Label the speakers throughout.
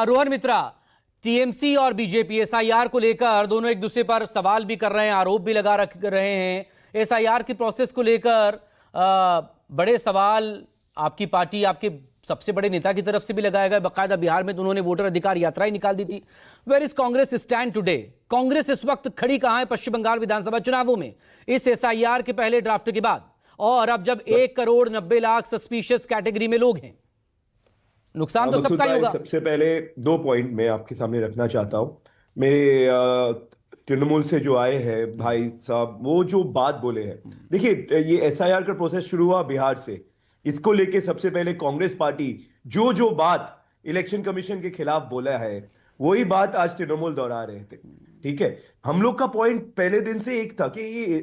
Speaker 1: रोहन मित्रा, TMC और BJP SIR को लेकर दोनों एक दूसरे पर सवाल भी कर रहे हैं, आरोप भी लगा रहे हैं। एसआईआर की प्रोसेस को लेकर बड़े सवाल आपकी पार्टी, आपके सबसे बड़े नेता की तरफ से भी लगाया गया। बाकायदा बिहार में तो उन्होंने वोटर अधिकार यात्रा ही निकाल दी थी। Where is Congress stand today? Congress इस वक्त खड़ी कहां है पश्चिम बंगाल विधानसभा चुनावों में, इस एसआईआर के पहले ड्राफ्ट के बाद, और अब जब 1,90,00,000 सस्पिशियस कैटेगरी में लोग हैं? नुकसान तो सबका ही होगा।
Speaker 2: सबसे पहले 2 पॉइंट मैं आपके सामने रखना चाहता हूं। मेरे तृणमूल से जो आए हैं भाई साहब, वो जो बात बोले हैं, देखिए ये एसआईआर का प्रोसेस शुरू हुआ बिहार से। इसको लेके सबसे पहले कांग्रेस पार्टी जो बात इलेक्शन कमीशन के खिलाफ बोला है, वही बात आज तृणमूल दोहरा रहे थे। ठीक है, हम लोग का पॉइंट पहले दिन से एक था कि ये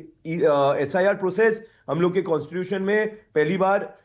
Speaker 2: एसआईआर प्रोसेस हम लोग के कॉन्स्टिट्यूशन में पहली बार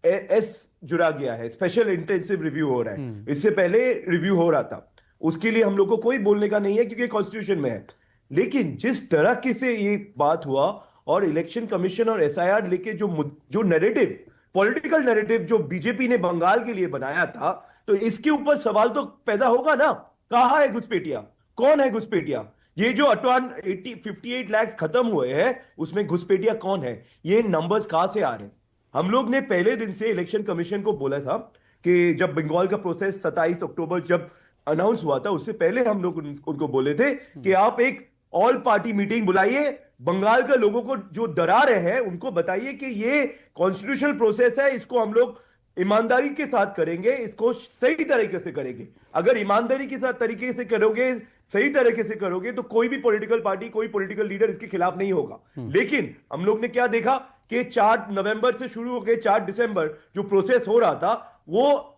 Speaker 2: एस जुड़ा गया है, स्पेशल इंटेंसिव रिव्यू हो रहा है। इससे पहले रिव्यू हो रहा था, उसके लिए हम लोग को कोई बोलने का नहीं है क्योंकि कॉन्स्टिट्यूशन में है। लेकिन जिस तरह की से ये बात हुआ और इलेक्शन कमीशन और एसआईआर लेके जो नैरेटिव, पॉलिटिकल नैरेटिव जो बीजेपी ने बंगाल के लिए बनाया था, तो इसके ऊपर सवाल तो पैदा होगा ना। कहां है घुसपैठिया? कौन है घुसपैठिया? ये जो 58 लाख खत्म हुए हैं, उसमें घुसपैठिया कौन है? ये नंबर्स कहां से आ रहे हैं? हम लोग ने पहले दिन से इलेक्शन कमीशन को बोला था कि जब बंगाल का प्रोसेस 27 अक्टूबर जब अनाउंस हुआ था, उससे पहले हम लोग उनको बोले थे कि आप एक ऑल पार्टी मीटिंग बुलाइए, बंगाल के लोगों को जो डरा रहे हैं उनको बताइए कि ये कॉन्स्टिट्यूशनल प्रोसेस है, इसको हम लोग ईमानदारी के साथ करेंगे, इसको सही तरीके से करेंगे। अगर ईमानदारी के साथ तरीके से करोगे, सही तरीके से करोगे, तो कोई भी पॉलिटिकल पार्टी, कोई पॉलिटिकल लीडर इसके खिलाफ नहीं होगा। लेकिन हम लोग ने क्या देखा कि 4 नवंबर से शुरू होकर 4 दिसंबर जो प्रोसेस हो रहा था, वो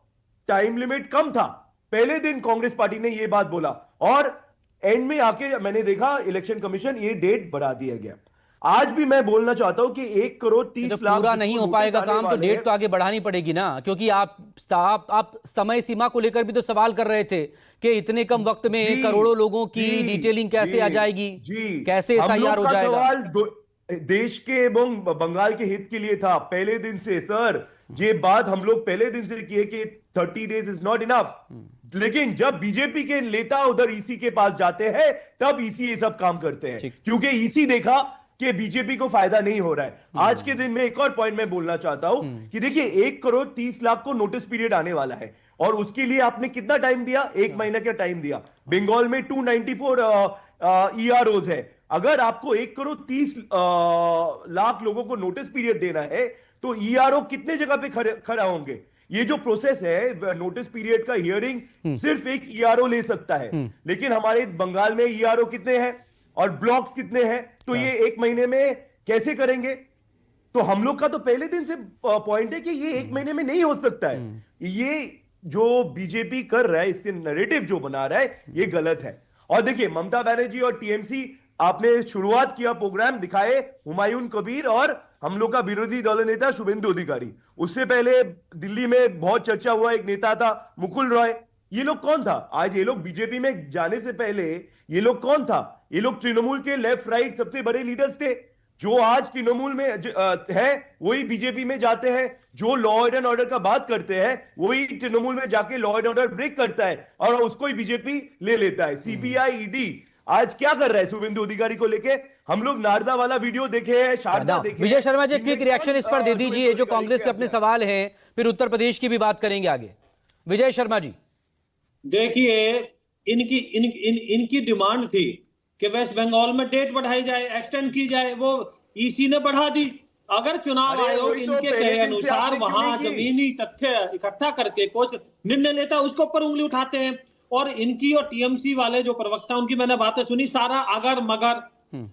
Speaker 2: टाइम लिमिट कम था। पहले दिन कांग्रेस पार्टी ने यह बात बोला और एंड में आके मैंने देखा इलेक्शन कमीशन ये डेट बढ़ा दिया गया। आज भी मैं बोलना चाहता हूं कि 1,30,00,000
Speaker 1: पूरा नहीं हो पाएगा काम, तो डेट तो आगे बढ़ानी पड़ेगी ना, क्योंकि आप समय सीमा को लेकर भी तो सवाल कर रहे थे कि इतने कम वक्त में करोड़ों लोगों की डिटेलिंग कैसे आ जाएगी, कैसे एसआईआर हो जाएगा।
Speaker 2: देश के एवं बंगाल के हित के लिए था पहले दिन से सर। ये बात हम लोग पहले दिन से किए कि 30 डेज इज नॉट इनफ। लेकिन जब बीजेपी के नेता उधर ईसी के पास जाते हैं, तब ईसी ये सब काम करते हैं, क्योंकि ईसी देखा कि बीजेपी को फायदा नहीं हो रहा है। आज के दिन में एक और पॉइंट मैं बोलना चाहता हूं कि देखिए 1,30,00,000 को नोटिस पीरियड आने वाला है, और उसके लिए आपने कितना टाइम दिया? 1 महीना का टाइम दिया। बंगाल में 294 ईआरओज है। अगर आपको 1,30,00,000 लोगों को नोटिस पीरियड देना है, तो ईआरओ कितने जगह पे खड़ा होंगे? ये जो प्रोसेस है नोटिस पीरियड का, हियरिंग सिर्फ एक ईआरओ ले सकता है। लेकिन हमारे बंगाल में ईआरओ कितने हैं और ब्लॉक्स कितने हैं? तो ये 1 महीने में कैसे करेंगे? तो हम लोग का तो पहले दिन से पॉइंट है कि ये 1 महीने में नहीं हो सकता है। ये जो बीजेपी कर रहा है, इससे नैरेटिव जो बना रहा है, ये गलत है। और देखिए ममता बनर्जी और टीएमसी, आपने शुरुआत किया प्रोग्राम, दिखाए हुमायूं कबीर और हम लोग का विरोधी दल नेता शुभेंदु अधिकारी। उससे पहले दिल्ली में बहुत चर्चा हुआ, एक नेता था मुकुल रॉय। ये लोग कौन था? आज ये लोग बीजेपी में जाने से पहले ये लोग कौन था? ये लोग तृणमूल के लेफ्ट राइट सबसे बड़े लीडर्स थे। जो आज तृणमूल में है वही बीजेपी में जाते हैं। जो लॉ एंड ऑर्डर का बात करते हैं वही तृणमूल में जाके लॉ एंड ऑर्डर ब्रेक करता है, और उसको ही बीजेपी ले लेता है। सीबीआई, ईडी आज क्या कर रहा है शुभेंदु अधिकारी को लेके? हम लोग नारदा वाला वीडियो देखे हैं, शारदा देखे।
Speaker 1: विजय शर्मा जी, क्विक रिएक्शन इस पर दे दीजिए। जो कांग्रेस के अपने सवाल हैं, फिर उत्तर प्रदेश की भी बात करेंगे आगे। विजय शर्मा जी,
Speaker 3: देखिए इनकी डिमांड थी कि वेस्ट बंगाल में डेट बढ़ाई जाए, एक्सटेंड की जाए, वो ईसी ने बढ़ा दी। अगर चुनाव आयोग इनके कहे अनुसार वहां जमीनी तथ्य इकट्ठा करके कुछ निर्णय लेता है, उसके ऊपर उंगली उठाते हैं। और इनकी और टीएमसी वाले जो प्रवक्ता, उनकी मैंने बातें सुनी, सारा अगर मगर।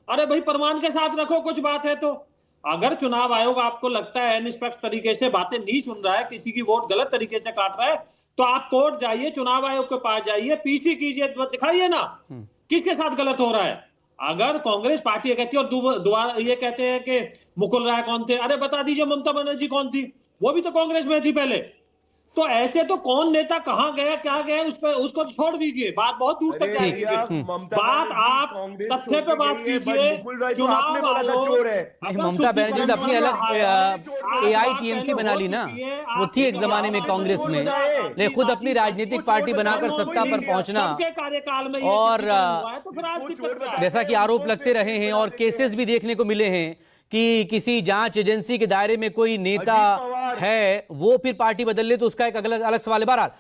Speaker 3: अरे भाई प्रमाण के साथ रखो, कुछ बात है तो। अगर चुनाव आयोग आपको लगता है निष्पक्ष तरीके से बातें नहीं सुन रहा है, किसी की वोट गलत तरीके से काट रहा है, तो आप कोर्ट जाइए, चुनाव आयोग के पास जाइए, पीसी कीजिए, दिखाइए ना किसके साथ गलत हो रहा है। अगर कांग्रेस पार्टी कहती है और दोबारा ये कहते हैं कि मुकुल राय कौन थे, अरे बता दीजिए ममता बनर्जी कौन थी, वो भी तो कांग्रेस में थी पहले। तो ऐसे तो कौन नेता कहाँ गया क्या गया उस पर उसको तो छोड़ दीजिए, बात बहुत दूर तक
Speaker 2: अरे
Speaker 3: जाएगी।
Speaker 2: भैया, ममता
Speaker 3: बात
Speaker 2: बनर्जी
Speaker 3: आप
Speaker 2: कांग्रेस
Speaker 3: तथ्य
Speaker 2: छोड़
Speaker 3: पे
Speaker 2: के
Speaker 3: बात
Speaker 2: गई है,
Speaker 3: कीजिए।
Speaker 2: बट मुकुल भाई तो
Speaker 3: चुनाव
Speaker 2: आपने बोला था
Speaker 3: आयोग
Speaker 2: चोर है।
Speaker 3: अगर
Speaker 1: ममता बनर्जी ने अपनी अलग
Speaker 3: शुद्धिकरण
Speaker 1: AITMC बना ली ना, वो थी एक जमाने में कांग्रेस में, लेकिन खुद अपनी राजनीतिक पार्टी बनाकर सत्ता पर पहुंचना।
Speaker 3: सबके कार्यकाल में ये
Speaker 1: और
Speaker 3: शुद्धिकरण हुआ है, तो फिर आज दिक्कत क्या है?
Speaker 1: जैसा कि आरोप लगते रहे हैं और केसेस भी देखने को मिले हैं कि किसी जांच एजेंसी के दायरे में कोई नेता
Speaker 2: अजीत पवार।
Speaker 1: है, वो फिर पार्टी बदल ले तो उसका एक अलग अलग सवाल है। बहरहाल